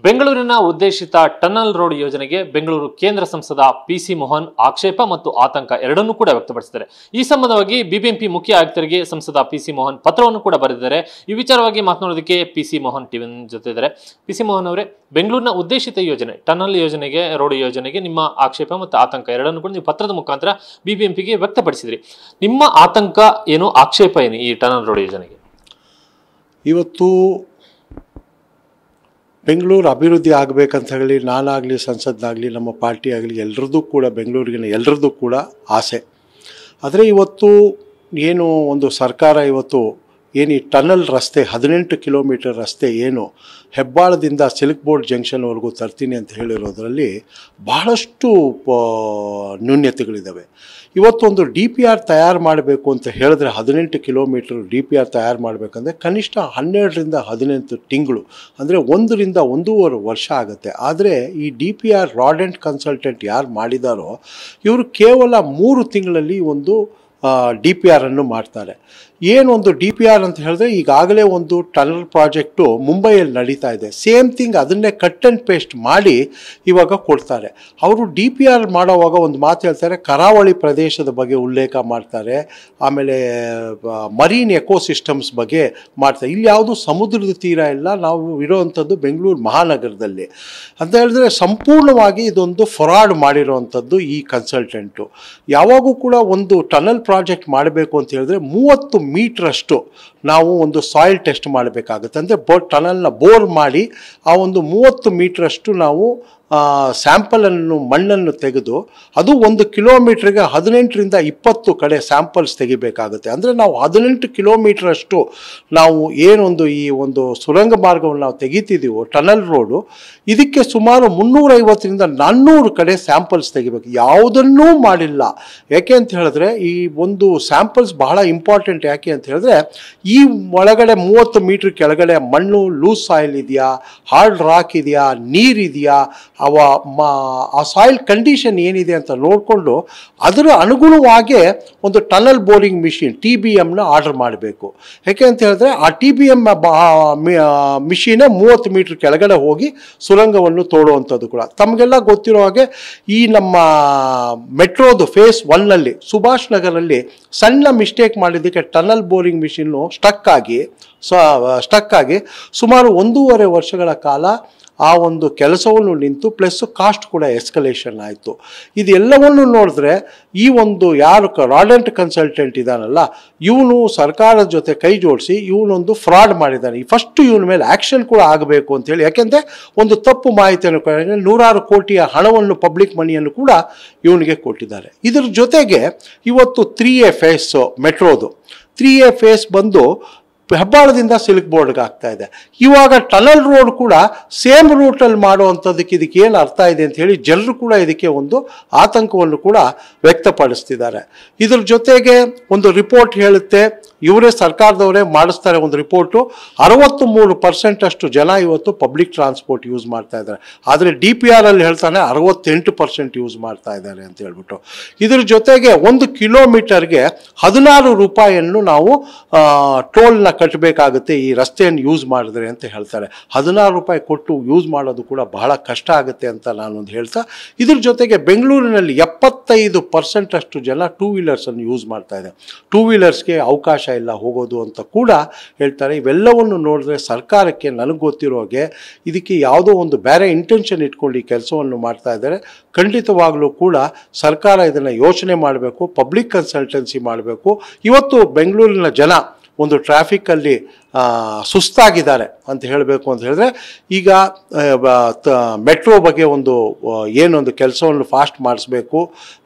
ಬೆಂಗಳೂರಿನ ಉದ್ದೇಶಿತ tunnel road ಯೋಜನೆಗೆ ಬೆಂಗಳೂರು ಕೇಂದ್ರ ಸಂಸದ ಪಿಸಿ ಮೋಹನ್ ಆಕ್ಷೇಪ ಮತ್ತು ಆತಂಕ ಎರಡನ್ನೂ ಕೂಡ ವ್ಯಕ್ತಪಡಿಸಿದ್ದಾರೆ. ಈ ಸಂಬಂಧವಾಗಿ ಬಿಬಿಎಂಪಿ ಮುಖ್ಯ ಆಯುಕ್ತರಿಗೆ ಸಂಸದ ಪಿಸಿ ಮೋಹನ್ ಪತ್ರವನ್ನು ಕೂಡ ಬರೆದಿದ್ದಾರೆ. ಈ ವಿಚಾರವಾಗಿ ಮಾತನಾಡೋದಕ್ಕೆ ಪಿಸಿ ಮೋಹನ್ ಟಿವಿ ಜೊತೆ ಇದ್ದಾರೆ. ಪಿಸಿ ಮೋಹನ್ ಅವರೇ, ಬೆಂಗಳೂರಿನ ಉದ್ದೇಶಿತ ಯೋಜನೆ ಟನಲ್ ಯೋಜನೆಗೆ, ರೋಡ್ ಯೋಜನೆಗೆ ನಿಮ್ಮ ಆಕ್ಷೇಪ ಮತ್ತು ಆತಂಕ ಎರಡನ್ನೂ ಕೂಡ ನೀವು ಪತ್ರದ ಮುಖಾಂತರ ಬಿಬಿಎಂಪಿಗೆ ವ್ಯಕ್ತಪಡಿಸಿದ್ರಿ. ನಿಮ್ಮ ಆತಂಕ ಏನು, ಆಕ್ಷೇಪ ಏನು ಈ ಟನಲ್ ರೋಡ್ ಯೋಜನೆಗೆ? ಇವತ್ತು ಬೆಂಗಳೂರು ಅಭಿವೃದ್ಧಿ ಆಗಬೇಕಂತ ಹೇಳಿ ನಾನಾಗಲಿ, ಸಂಸದನಾಗಲಿ, ನಮ್ಮ ಪಾರ್ಟಿ ಆಗಲಿ, ಎಲ್ಲರದ್ದು ಕೂಡ ಬೆಂಗಳೂರಿನ ಎಲ್ಲರದ್ದು ಕೂಡ ಆಸೆ. ಆದರೆ ಇವತ್ತು ಏನು ಒಂದು ಸರ್ಕಾರ ಇವತ್ತು ಏನು ಈ ಟನಲ್ ರಸ್ತೆ 18 ಕಿಲೋಮೀಟರ್ ರಸ್ತೆ ಏನು ಹೆಬ್ಬಾಳದಿಂದ ಸಿಲ್ಕ್ ಬೋರ್ಡ್ ಜಂಕ್ಷನ್ವರೆಗೂ ತರ್ತೀನಿ ಅಂತ ಹೇಳಿರೋದ್ರಲ್ಲಿ ಬಹಳಷ್ಟು ನ್ಯೂನ್ಯತೆಗಳಿದ್ದಾವೆ. ಇವತ್ತೊಂದು DPR ತಯಾರು ಮಾಡಬೇಕು ಅಂತ ಹೇಳಿದ್ರೆ 18 ಕಿಲೋಮೀಟರ್ DPR ತಯಾರು ಮಾಡಬೇಕಂದ್ರೆ ಕನಿಷ್ಠ 12ರಿಂದ 18 ತಿಂಗಳು, ಅಂದರೆ 1 ರಿಂದ 1.5 ವರ್ಷ ಆಗುತ್ತೆ. ಆದರೆ ಈ DPR ರಾಡ್ ಆ್ಯಂಡ್ ಕನ್ಸಲ್ಟೆಂಟ್ ಯಾರು ಮಾಡಿದಾರೋ ಇವರು ಕೇವಲ 3 ತಿಂಗಳಲ್ಲಿ ಒಂದು DPR ಅನ್ನು ಮಾಡ್ತಾರೆ. ಏನೊಂದು DPR ಅಂತ ಹೇಳಿದ್ರೆ ಈಗಾಗಲೇ ಒಂದು ಟನಲ್ ಪ್ರಾಜೆಕ್ಟು ಮುಂಬೈಯಲ್ಲಿ ನಡೀತಾ ಇದೆ. ಸೇಮ್ ಥಿಂಗ್ ಅದನ್ನೇ ಕಟ್ ಆ್ಯಂಡ್ ಪೇಸ್ಟ್ ಮಾಡಿ ಇವಾಗ ಕೊಡ್ತಾರೆ. ಅವರು DPR ಮಾಡೋವಾಗ ಒಂದು ಮಾತು ಹೇಳ್ತಾರೆ, ಕರಾವಳಿ ಪ್ರದೇಶದ ಬಗ್ಗೆ ಉಲ್ಲೇಖ ಮಾಡ್ತಾರೆ, ಆಮೇಲೆ ಮರೀನ್ ಎಕೋಸಿಸ್ಟಮ್ಸ್ ಬಗ್ಗೆ ಮಾಡ್ತಾರೆ. ಇಲ್ಲಿ ಯಾವುದು ಸಮುದ್ರದ ತೀರ ಇಲ್ಲ, ನಾವು ಇರೋವಂಥದ್ದು ಬೆಂಗಳೂರು ಮಹಾನಗರದಲ್ಲಿ ಅಂತ ಹೇಳಿದ್ರೆ ಸಂಪೂರ್ಣವಾಗಿ ಇದೊಂದು ಫ್ರಾಡ್ ಮಾಡಿರೋವಂಥದ್ದು ಈ ಕನ್ಸಲ್ಟೆಂಟು. ಯಾವಾಗೂ ಕೂಡ ಒಂದು ಟನಲ್ ಪ್ರಾಜೆಕ್ಟ್ ಮಾಡಬೇಕು ಅಂತ ಹೇಳಿದ್ರೆ 30 ಮೀಟ್ರಷ್ಟು ನಾವು ಒಂದು ಸಾಯಿಲ್ ಟೆಸ್ಟ್ ಮಾಡಬೇಕಾಗುತ್ತೆ. ಅಂದರೆ ಟನಲ್ನ ಬೋರ್ ಮಾಡಿ ಆ ಒಂದು 30 ಮೀಟ್ರಷ್ಟು ನಾವು ಸ್ಯಾಂಪಲನ್ನು, ಮಣ್ಣನ್ನು ತೆಗೆದು ಅದು 1 ಕಿಲೋಮೀಟ್ರಿಗೆ 18ರಿಂದ 20 ಕಡೆ ಸ್ಯಾಂಪಲ್ಸ್ ತೆಗಿಬೇಕಾಗುತ್ತೆ. ಅಂದರೆ ನಾವು 18 ಕಿಲೋಮೀಟ್ರಷ್ಟು ನಾವು ಏನೊಂದು ಈ ಒಂದು ಸುರಂಗ ಮಾರ್ಗವನ್ನು ನಾವು ತೆಗಿತಿದ್ದೀವೋ ಟನಲ್ ರೋಡು, ಇದಕ್ಕೆ ಸುಮಾರು 350ರಿಂದ 400 ಕಡೆ ಸ್ಯಾಂಪಲ್ಸ್ ತೆಗಿಬೇಕು. ಯಾವುದನ್ನೂ ಮಾಡಿಲ್ಲ. ಯಾಕೆ ಅಂತ ಹೇಳಿದ್ರೆ ಈ ಒಂದು ಸ್ಯಾಂಪಲ್ಸ್ ಬಹಳ ಇಂಪಾರ್ಟೆಂಟ್. ಯಾಕೆ ಅಂತ ಹೇಳಿದ್ರೆ ಈ ಒಳಗಡೆ 30 ಮೀಟ್ರ್ ಕೆಳಗಡೆ ಮಣ್ಣು ಲೂಸ್ ಸಾಯಿಲ್ ಇದೆಯಾ, ಹಾರ್ಡ್ ರಾಕ್ ಇದೆಯಾ, ನೀರಿದೆಯಾ, ಆ ಸಾಯಿಲ್ ಕಂಡೀಷನ್ ಏನಿದೆ ಅಂತ ನೋಡಿಕೊಂಡು ಅದರ ಅನುಗುಣವಾಗಿ ಒಂದು ಟನಲ್ ಬೋರಿಂಗ್ ಮಿಷಿನ್ TBMನ ಆರ್ಡರ್ ಮಾಡಬೇಕು. ಯಾಕೆ ಅಂತ ಹೇಳಿದ್ರೆ ಆ TBM ಮಿಷಿನೇ 30 ಮೀಟ್ರ್ ಕೆಳಗಡೆ ಹೋಗಿ ಸುರಂಗವನ್ನು ತೋಡುವಂಥದ್ದು ಕೂಡ. ತಮಗೆಲ್ಲ ಗೊತ್ತಿರೋ ಹಾಗೆ ಈ ನಮ್ಮ ಮೆಟ್ರೋದು ಫೇಸ್ 1ನಲ್ಲಿ ಸುಭಾಷ್ ನಗರಲ್ಲಿ ಸಣ್ಣ ಮಿಸ್ಟೇಕ್ ಮಾಡಿದ್ದಕ್ಕೆ ಟನಲ್ ಬೋರಿಂಗ್ ಮಿಷಿನ್ನು ಸ್ಟಕ್ ಆಗಿ ಸುಮಾರು 1.5 ವರ್ಷಗಳ ಕಾಲ ಆ ಒಂದು ಕೆಲಸವನ್ನು ನಿಂತು, ಪ್ಲಸ್ ಕಾಸ್ಟ್ ಕೂಡ ಎಸ್ಕಲೇಷನ್ ಆಯಿತು. ಇದೆಲ್ಲವನ್ನು ನೋಡಿದ್ರೆ ಈ ಒಂದು ಯಾರು ರಾಡ್ ಆ್ಯಂಡ್ ಕನ್ಸಲ್ಟೆಂಟ್ ಇದ್ದಾನಲ್ಲ ಇವನು ಸರ್ಕಾರದ ಜೊತೆ ಕೈ ಜೋಡಿಸಿ ಇವನೊಂದು ಫ್ರಾಡ್ ಮಾಡಿದ್ದಾನೆ. ಫಸ್ಟ್ ಇವನ ಮೇಲೆ ಆ್ಯಕ್ಷನ್ ಕೂಡ ಆಗಬೇಕು ಅಂತೇಳಿ. ಯಾಕೆಂದರೆ ಒಂದು ತಪ್ಪು ಮಾಹಿತಿಯನ್ನು 100 ಕೋಟಿಯ ಹಣವನ್ನು, ಪಬ್ಲಿಕ್ ಮನಿಯನ್ನು ಕೂಡ ಇವನಿಗೆ ಕೊಟ್ಟಿದ್ದಾರೆ. ಇದರ ಜೊತೆಗೆ ಇವತ್ತು 3A ಫೇಸ್ ಮೆಟ್ರೋದು 3A ಫೇಸ್ ಬಂದು ಹೆಬ್ಬಾಳದಿಂದ ಸಿಲ್ಕ್ ಬೋರ್ಡ್ಗೆ ಆಗ್ತಾ ಇದೆ. ಇವಾಗ ಟನಲ್ ರೋಡ್ ಕೂಡ ಸೇಮ್ ರೂಟಲ್ಲಿ ಮಾಡುವಂಥದ್ದಕ್ಕೆ ಇದಕ್ಕೆ ಏನು ಅರ್ಥ ಇದೆ ಅಂತ ಹೇಳಿ ಜನರು ಕೂಡ ಇದಕ್ಕೆ ಒಂದು ಆತಂಕವನ್ನು ಕೂಡ ವ್ಯಕ್ತಪಡಿಸ್ತಿದ್ದಾರೆ. ಇದ್ರ ಜೊತೆಗೆ ಒಂದು ರಿಪೋರ್ಟ್ ಹೇಳುತ್ತೆ, ಇವರೇ ಸರ್ಕಾರದವರೇ ಮಾಡಿಸ್ತಾರೆ ಒಂದು ರಿಪೋರ್ಟು, 63% ಅಷ್ಟು ಜನ ಇವತ್ತು ಪಬ್ಲಿಕ್ ಟ್ರಾನ್ಸ್ಪೋರ್ಟ್ ಯೂಸ್ ಮಾಡ್ತಾ ಇದ್ದಾರೆ. ಆದರೆ DPR ಅಲ್ಲಿ ಹೇಳ್ತಾನೆ 68% ಯೂಸ್ ಮಾಡ್ತಾ ಇದ್ದಾರೆ ಅಂತ ಹೇಳ್ಬಿಟ್ಟು. ಇದ್ರ ಜೊತೆಗೆ 1 ಕಿಲೋಮೀಟರ್ಗೆ 16 ರೂಪಾಯಿಯನ್ನು ನಾವು ಟೋಲ್ನ ಕಟ್ಟಬೇಕಾಗುತ್ತೆ ಈ ರಸ್ತೆಯನ್ನು ಯೂಸ್ ಮಾಡಿದ್ರೆ ಅಂತ ಹೇಳ್ತಾರೆ. 16 ರೂಪಾಯಿ ಕೊಟ್ಟು ಯೂಸ್ ಮಾಡೋದು ಕೂಡ ಬಹಳ ಕಷ್ಟ ಆಗುತ್ತೆ ಅಂತ ನಾನೊಂದು ಹೇಳ್ತಾ, ಇದ್ರ ಜೊತೆಗೆ ಬೆಂಗಳೂರಿನಲ್ಲಿ 75% ಅಷ್ಟು ಜನ 2 ವೀಲರ್ಸನ್ನು ಯೂಸ್ ಮಾಡ್ತಾ ಇದೆ. 2 ವೀಲರ್ಸ್ಗೆ ಅವಕಾಶ ಇಲ್ಲ ಹೋಗೋದು ಅಂತ ಕೂಡ ಹೇಳ್ತಾರೆ. ಇವೆಲ್ಲವನ್ನು ನೋಡಿದ್ರೆ ಸರ್ಕಾರಕ್ಕೆ ನನಗೆ ಗೊತ್ತಿರೋ ಹಾಗೆ ಇದಕ್ಕೆ ಯಾವುದೋ ಒಂದು ಬೇರೆ ಇಂಟೆನ್ಷನ್ ಇಟ್ಕೊಂಡು ಈ ಕೆಲಸವನ್ನು ಮಾಡ್ತಾ ಇದ್ದಾರೆ. ಖಂಡಿತವಾಗಲೂ ಕೂಡ ಸರ್ಕಾರ ಇದನ್ನು ಯೋಚನೆ ಮಾಡಬೇಕು, ಪಬ್ಲಿಕ್ ಕನ್ಸಲ್ಟೆನ್ಸಿ ಮಾಡಬೇಕು. ಇವತ್ತು ಬೆಂಗಳೂರಿನ ಜನ ಒಂದು ಟ್ರಾಫಿಕ್ಕಲ್ಲಿ ಸುಸ್ತಾಗಿದ್ದಾರೆ ಅಂತ ಹೇಳಬೇಕು ಅಂತ ಹೇಳಿದ್ರೆ, ಈಗ ಮೆಟ್ರೋ ಬಗ್ಗೆ ಒಂದು ಏನೊಂದು ಕೆಲಸವನ್ನು ಫಾಸ್ಟ್ ಮಾಡಿಸ್ಬೇಕು,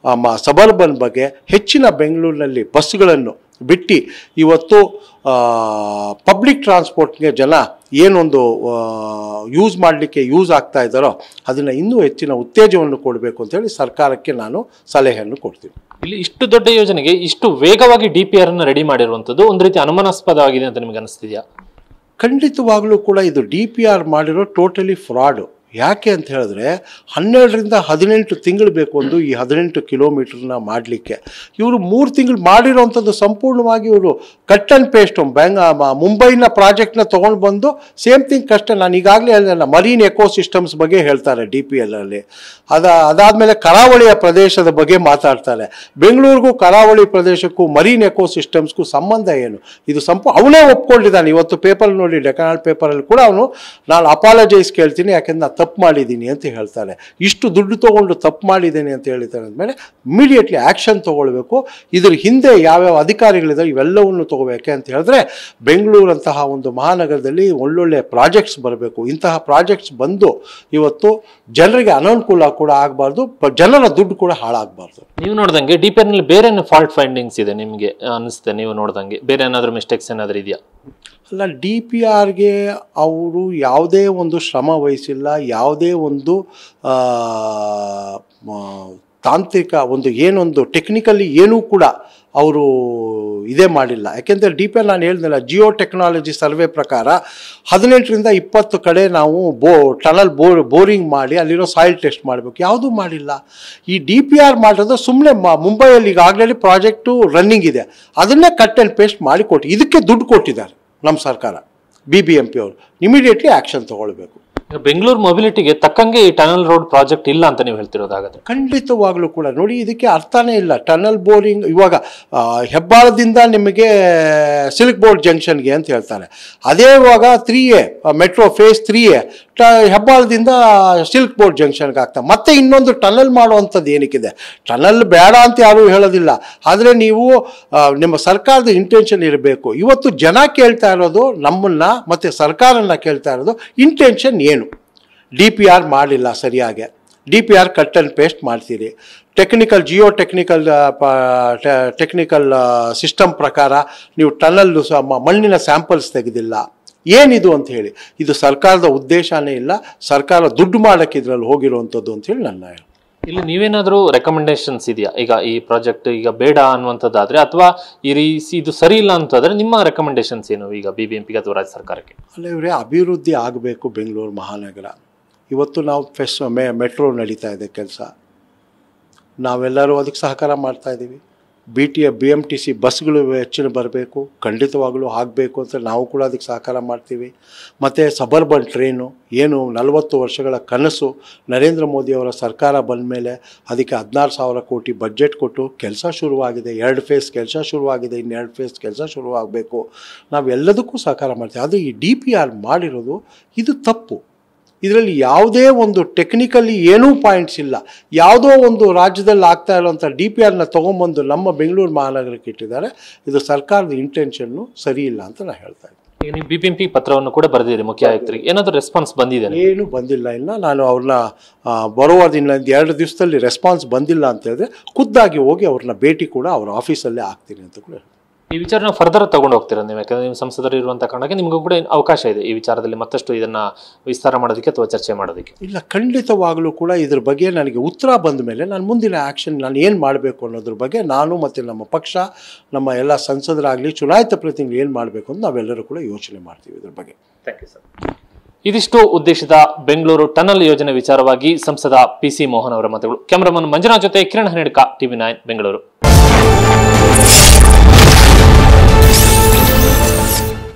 ಸಬರ್ಬನ್ ಬಗ್ಗೆ ಹೆಚ್ಚಿನ ಬೆಂಗಳೂರಿನಲ್ಲಿ ಬಸ್ಗಳನ್ನು ಬಿಟ್ಟು ಇವತ್ತು ಪಬ್ಲಿಕ್ ಟ್ರಾನ್ಸ್ಪೋರ್ಟ್ಗೆ ಜನ ಏನೊಂದು ಯೂಸ್ ಮಾಡಲಿಕ್ಕೆ ಯೂಸ್ ಆಗ್ತಾ ಇದ್ದಾರೋ ಅದನ್ನು ಇನ್ನೂ ಹೆಚ್ಚಿನ ಉತ್ತೇಜವನ್ನು ಕೊಡಬೇಕು ಅಂತೇಳಿ ಸರ್ಕಾರಕ್ಕೆ ನಾನು ಸಲಹೆಯನ್ನು ಕೊಡ್ತೀನಿ. ಇಲ್ಲಿ ಇಷ್ಟು ದೊಡ್ಡ ಯೋಜನೆಗೆ ಇಷ್ಟು ವೇಗವಾಗಿ DPR ಅನ್ನು ರೆಡಿ ಮಾಡಿರುವಂಥದ್ದು ಒಂದು ರೀತಿ ಅನುಮಾನಾಸ್ಪದವಾಗಿದೆ ಅಂತ ನಿಮಗೆ ಅನಿಸ್ತಿದೆಯಾ? ಖಂಡಿತವಾಗ್ಲೂ ಕೂಡ ಇದು DPR ಮಾಡಿರೋ ಟೋಟಲಿ ಫ್ರಾಡು. ಯಾಕೆ ಅಂತ ಹೇಳಿದ್ರೆ 12ರಿಂದ 18 ತಿಂಗಳು ಬೇಕು ಒಂದು ಈ 18 ಕಿಲೋಮೀಟರ್ನ ಮಾಡಲಿಕ್ಕೆ. ಇವರು 3 ತಿಂಗಳು ಮಾಡಿರೋವಂಥದ್ದು ಸಂಪೂರ್ಣವಾಗಿ ಇವರು ಕಟ್ ಆ್ಯಂಡ್ ಪೇಸ್ಟ್ ಮುಂಬೈನ ಪ್ರಾಜೆಕ್ಟ್ನ ತೊಗೊಂಡು ಬಂದು ಸೇಮ್ ಥಿಂಗ್ ಕಷ್ಟ. ನಾನು ಈಗಾಗಲೇ ಹೇಳಿದೆ, ಮರೀನ್ ಎಕೋಸಿಸ್ಟಮ್ಸ್ ಬಗ್ಗೆ ಹೇಳ್ತಾರೆ DPL ಅಲ್ಲಿ. ಅದಾದಮೇಲೆ ಕರಾವಳಿಯ ಪ್ರದೇಶದ ಬಗ್ಗೆ ಮಾತಾಡ್ತಾರೆ. ಬೆಂಗಳೂರಿಗೂ ಕರಾವಳಿ ಪ್ರದೇಶಕ್ಕೂ ಮರೀನ್ ಎಕೋಸಿಸ್ಟಮ್ಸ್ಗೂ ಸಂಬಂಧ ಏನು? ಇದು ಅವನೇ ಒಪ್ಕೊಂಡಿದ್ದಾನೆ. ಇವತ್ತು ಪೇಪರ್ ನೋಡಿ, ಡೆಕನಾಲ್ ಪೇಪರಲ್ಲಿ ಕೂಡ ಅವನು ನಾನು ಅಪಾಲಜೈಸ್ ಕೇಳ್ತೀನಿ ಯಾಕೆಂದ್ರೆ ನಾನು ತಪ್ಪು ಮಾಡಿದ್ದೀನಿ ಅಂತ ಹೇಳ್ತಾರೆ. ಇಷ್ಟು ದುಡ್ಡು ತೊಗೊಂಡು ತಪ್ಪು ಮಾಡಿದ್ದೀನಿ ಅಂತ ಹೇಳ್ತಾರೆ ಅಂದಮೇಲೆ ಇಮಿಡಿಯೇಟ್ಲಿ ಆ್ಯಕ್ಷನ್ ತೊಗೊಳ್ಬೇಕು. ಇದ್ರ ಹಿಂದೆ ಯಾವ್ಯಾವ ಅಧಿಕಾರಿಗಳಿದ್ದಾರೆ ಇವೆಲ್ಲವನ್ನು ತೊಗೋಬೇಕೆ ಅಂತ ಹೇಳಿದ್ರೆ ಬೆಂಗಳೂರಂತಹ ಒಂದು ಮಹಾನಗರದಲ್ಲಿ ಒಳ್ಳೊಳ್ಳೆ ಪ್ರಾಜೆಕ್ಟ್ಸ್ ಬರಬೇಕು. ಇಂತಹ ಪ್ರಾಜೆಕ್ಟ್ಸ್ ಬಂದು ಇವತ್ತು ಜನರಿಗೆ ಅನಾನುಕೂಲ ಕೂಡ ಆಗಬಾರ್ದು, ಜನರ ದುಡ್ಡು ಕೂಡ ಹಾಳಾಗಬಾರ್ದು. ನೀವು ನೋಡ್ದಂಗೆ DPR ನಲ್ಲಿ ಬೇರೆ ಫಾಲ್ಟ್ ಫೈಂಡಿಂಗ್ಸ್ ಇದೆ ನಿಮಗೆ ಅನಿಸುತ್ತೆ? ನೀವು ನೋಡ್ದಂಗೆ ಬೇರೆ ಏನಾದರೂ ಮಿಸ್ಟೇಕ್ಸ್ ಏನಾದರೂ ಇದೆಯಾ? ಅಲ್ಲ, DPRಗೆ ಅವರು ಯಾವುದೇ ಒಂದು ಶ್ರಮ ವಹಿಸಿಲ್ಲ, ಯಾವುದೇ ಒಂದು ತಾಂತ್ರಿಕ ಒಂದು ಏನೊಂದು ಟೆಕ್ನಿಕಲಿ ಏನೂ ಕೂಡ ಅವರು ಇದೇ ಮಾಡಿಲ್ಲ. ಯಾಕೆಂದರೆ DPR ನಾನು ಹೇಳ್ದಿಲ್ಲ, ಜಿಯೋ ಟೆಕ್ನಾಲಜಿ ಸರ್ವೆ ಪ್ರಕಾರ 18ರಿಂದ 20 ಕಡೆ ನಾವು ಟನಲ್ ಬೋರಿಂಗ್ ಮಾಡಿ ಅಲ್ಲಿರೋ ಸಾಯಿಲ್ ಟೆಸ್ಟ್ ಮಾಡಬೇಕು, ಯಾವುದೂ ಮಾಡಿಲ್ಲ. ಈ DPR ಮಾಡೋದು ಸುಮ್ಮನೆ ಮುಂಬೈಯಲ್ಲಿ ಈಗಾಗಲೇ ಪ್ರಾಜೆಕ್ಟು ರನ್ನಿಂಗ್ ಇದೆ, ಅದನ್ನೇ ಕಟ್ ಆ್ಯಂಡ್ ಪೇಸ್ಟ್ ಮಾಡಿ ಕೊಟ್ಟು ಇದಕ್ಕೆ ದುಡ್ಡು ಕೊಟ್ಟಿದ್ದಾರೆ ನಮ್ಮ ಸರ್ಕಾರ. BBMP ಅವರು ಇಮಿಡಿಯೇಟ್ಲಿ ಆ್ಯಕ್ಷನ್ ತೊಗೊಳ್ಬೇಕು. ಬೆಂಗಳೂರು ಮೊಬಿಲಿಟಿಗೆ ತಕ್ಕಂಗೆ ಈ ಟನಲ್ ರೋಡ್ ಪ್ರಾಜೆಕ್ಟ್ ಇಲ್ಲ ಅಂತ ನೀವು ಹೇಳ್ತಿರೋದಾಗುತ್ತೆ? ಖಂಡಿತವಾಗ್ಲೂ ಕೂಡ ನೋಡಿ, ಇದಕ್ಕೆ ಅರ್ಥನೇ ಇಲ್ಲ. ಟನಲ್ ಬೋರಿಂಗ್ ಇವಾಗ ಹೆಬ್ಬಾಳದಿಂದ ನಿಮಗೆ ಸಿಲ್ಕ್ ಬೋರ್ಡ್ ಜಂಕ್ಷನ್ಗೆ ಅಂತ ಹೇಳ್ತಾರೆ. ಅದೇ ಇವಾಗ 3A ಮೆಟ್ರೋ ಫೇಸ್ 3A ಹೆಬ್ಬಾಳದಿಂದ ಸಿಲ್ಕ್ ಬೋರ್ಡ್ ಜಂಕ್ಷನ್ಗೆ ಆಗ್ತದೆ. ಮತ್ತೆ ಇನ್ನೊಂದು ಟನಲ್ ಮಾಡುವಂಥದ್ದು ಏನಕ್ಕಿದೆ? ಟನಲ್ ಬೇಡ ಅಂತ ಯಾರೂ ಹೇಳೋದಿಲ್ಲ, ಆದರೆ ನೀವು ನಿಮ್ಮ ಸರ್ಕಾರದ ಇಂಟೆನ್ಷನ್ ಇರಬೇಕು. ಇವತ್ತು ಜನ ಕೇಳ್ತಾ ಇರೋದು ನಮ್ಮನ್ನ ಮತ್ತು ಸರ್ಕಾರನ ಕೇಳ್ತಾ ಇರೋದು ಇಂಟೆನ್ಷನ್ ಏನು? DPR ಮಾಡಲಿಲ್ಲ ಸರಿಯಾಗಿ, DPR ಕಟ್ ಆ್ಯಂಡ್ ಪೇಸ್ಟ್ ಮಾಡ್ತೀರಿ. ಜಿಯೋ ಟೆಕ್ನಿಕಲ್ ಸಿಸ್ಟಮ್ ಪ್ರಕಾರ ನೀವು ಟನಲ್ ಮಣ್ಣಿನ ಸ್ಯಾಂಪಲ್ಸ್ ತೆಗೆದಿಲ್ಲ. ಏನಿದು ಅಂತ ಹೇಳಿ, ಇದು ಸರ್ಕಾರದ ಉದ್ದೇಶನೇ ಇಲ್ಲ, ಸರ್ಕಾರ ದುಡ್ಡು ಮಾಡೋಕ್ಕೆ ಇದರಲ್ಲಿ ಹೋಗಿರುವಂಥದ್ದು ಅಂತ ಹೇಳಿ ನನ್ನ. ಇಲ್ಲಿ ನೀವೇನಾದರೂ ರೆಕಮೆಂಡೇಶನ್ಸ್ ಇದೆಯಾ? ಈಗ ಈ ಪ್ರಾಜೆಕ್ಟ್ ಈಗ ಬೇಡ ಅನ್ನುವಂಥದ್ದಾದರೆ ಅಥವಾ ಇದು ಸರಿ ಇಲ್ಲ ಅಂತಂದರೆ ನಿಮ್ಮ ರೆಕಮೆಂಡೇಶನ್ಸ್ ಏನು ಈಗ BBMPಗೆ ಅಥವಾ ರಾಜ್ಯ ಸರ್ಕಾರಕ್ಕೆ? ಅಲ್ಲ, ಇವರೇ ಅಭಿವೃದ್ಧಿ ಆಗಬೇಕು ಬೆಂಗಳೂರು ಮಹಾನಗರ. ಇವತ್ತು ನಾವು ಮೆಟ್ರೋ ನಡೀತಾ ಇದೆ ಕೆಲಸ, ನಾವೆಲ್ಲರೂ ಅದಕ್ಕೆ ಸಹಕಾರ ಮಾಡ್ತಾ ಇದ್ದೀವಿ. BMTC ಬಸ್ಗಳು ಹೆಚ್ಚಿನ ಬರಬೇಕು, ಖಂಡಿತವಾಗಲೂ ಆಗಬೇಕು ಅಂತ ನಾವು ಕೂಡ ಅದಕ್ಕೆ ಸಹಕಾರ ಮಾಡ್ತೀವಿ. ಮತ್ತು ಸಬರ್ಬನ್ ಟ್ರೈನು ಏನು 40 ವರ್ಷಗಳ ಕನಸು ನರೇಂದ್ರ ಮೋದಿಯವರ ಸರ್ಕಾರ ಬಂದ ಮೇಲೆ ಅದಕ್ಕೆ 16,000 ಕೋಟಿ ಬಡ್ಜೆಟ್ ಕೊಟ್ಟು ಕೆಲಸ ಶುರುವಾಗಿದೆ. 2 ಫೇಸ್ ಕೆಲಸ ಶುರುವಾಗಿದೆ, ಇನ್ನು 2 ಫೇಸ್ ಕೆಲಸ ಶುರುವಾಗಬೇಕು. ನಾವೆಲ್ಲದಕ್ಕೂ ಸಹಕಾರ ಮಾಡ್ತೀವಿ. ಆದರೆ ಈ DPR ಮಾಡಿರೋದು ಇದು ತಪ್ಪು. ಇದರಲ್ಲಿ ಯಾವುದೇ ಒಂದು ಟೆಕ್ನಿಕಲಿ ಏನೂ ಪಾಯಿಂಟ್ಸ್ ಇಲ್ಲ. ಯಾವುದೋ ಒಂದು ರಾಜ್ಯದಲ್ಲಿ ಆಗ್ತಾ ಇರುವಂಥ DPRನ ತೊಗೊಂಬಂದು ನಮ್ಮ ಬೆಂಗಳೂರು ಮಹಾನಗರಕ್ಕೆ ಇಟ್ಟಿದ್ದಾರೆ. ಇದು ಸರ್ಕಾರದ ಇಂಟೆನ್ಷನ್ನು ಸರಿ ಇಲ್ಲ ಅಂತ ನಾನು ಹೇಳ್ತಾ ಇದ್ದೀನಿ. ಈಗ ನೀವು BBMP ಪತ್ರವನ್ನು ಕೂಡ ಬರೆದಿರಿ ಮುಖ್ಯ ಆಯುಕ್ತರಿಗೆ, ಏನಾದರೂ ರೆಸ್ಪಾನ್ಸ್ ಬಂದಿದೆ? ಏನು ಬಂದಿಲ್ಲ ಇನ್ನು. ನಾನು ಅವ್ರನ್ನ ಬರುವ ದಿನ 2 ದಿವಸದಲ್ಲಿ ರೆಸ್ಪಾನ್ಸ್ ಬಂದಿಲ್ಲ ಅಂತ ಹೇಳಿದ್ರೆ ಖುದ್ದಾಗಿ ಹೋಗಿ ಅವ್ರನ್ನ ಭೇಟಿ ಕೂಡ ಅವ್ರ ಆಫೀಸಲ್ಲೇ ಆಗ್ತೀನಿ ಅಂತ ಕೂಡ ಹೇಳ್ತೀನಿ. ಈ ವಿಚಾರನ ಫರ್ದರ್ ತಗೊಂಡು ಹೋಗ್ತೀರಾ ನೀವು? ಯಾಕಂದರೆ ನೀವು ಸಂಸದರು ಇರುವಂಥ ಕಾರಣಕ್ಕೆ ನಿಮಗೂ ಕೂಡ ಅವಕಾಶ ಇದೆ ಈ ವಿಚಾರದಲ್ಲಿ ಮತ್ತಷ್ಟು ಇದನ್ನು ವಿಸ್ತಾರ ಮಾಡೋದಕ್ಕೆ ಅಥವಾ ಚರ್ಚೆ ಮಾಡೋದಕ್ಕೆ. ಇಲ್ಲ, ಖಂಡಿತವಾಗಲೂ ಕೂಡ ಇದ್ರ ಬಗ್ಗೆ ನನಗೆ ಉತ್ತರ ಬಂದ ಮೇಲೆ ನಾನು ಮುಂದಿನ ಆ್ಯಕ್ಷನ್ ನಾನು ಏನು ಮಾಡಬೇಕು ಅನ್ನೋದ್ರ ಬಗ್ಗೆ ನಾನು ಮತ್ತು ನಮ್ಮ ಪಕ್ಷ, ನಮ್ಮ ಎಲ್ಲ ಸಂಸದರಾಗಲಿ, ಚುನಾಯಿತ ಪ್ರತಿನಿಧಿಗಳು ಏನು ಮಾಡಬೇಕು ಅಂತ ನಾವೆಲ್ಲರೂ ಕೂಡ ಯೋಚನೆ ಮಾಡ್ತೀವಿ ಇದ್ರ ಬಗ್ಗೆ. Thank you sir. ಇದಿಷ್ಟು ಉದ್ದೇಶಿತ ಬೆಂಗಳೂರು ಟನಲ್ ಯೋಜನೆ ವಿಚಾರವಾಗಿ ಸಂಸದ PC ಮೋಹನ್ ಅವರ ಮಾತುಗಳು. ಕ್ಯಾಮರಾಮನ್ ಮಂಜುನಾಥ್ ಜೊತೆ ಕಿರಣ್ ಹನೇಡ್ಕ, TV9 ಬೆಂಗಳೂರು.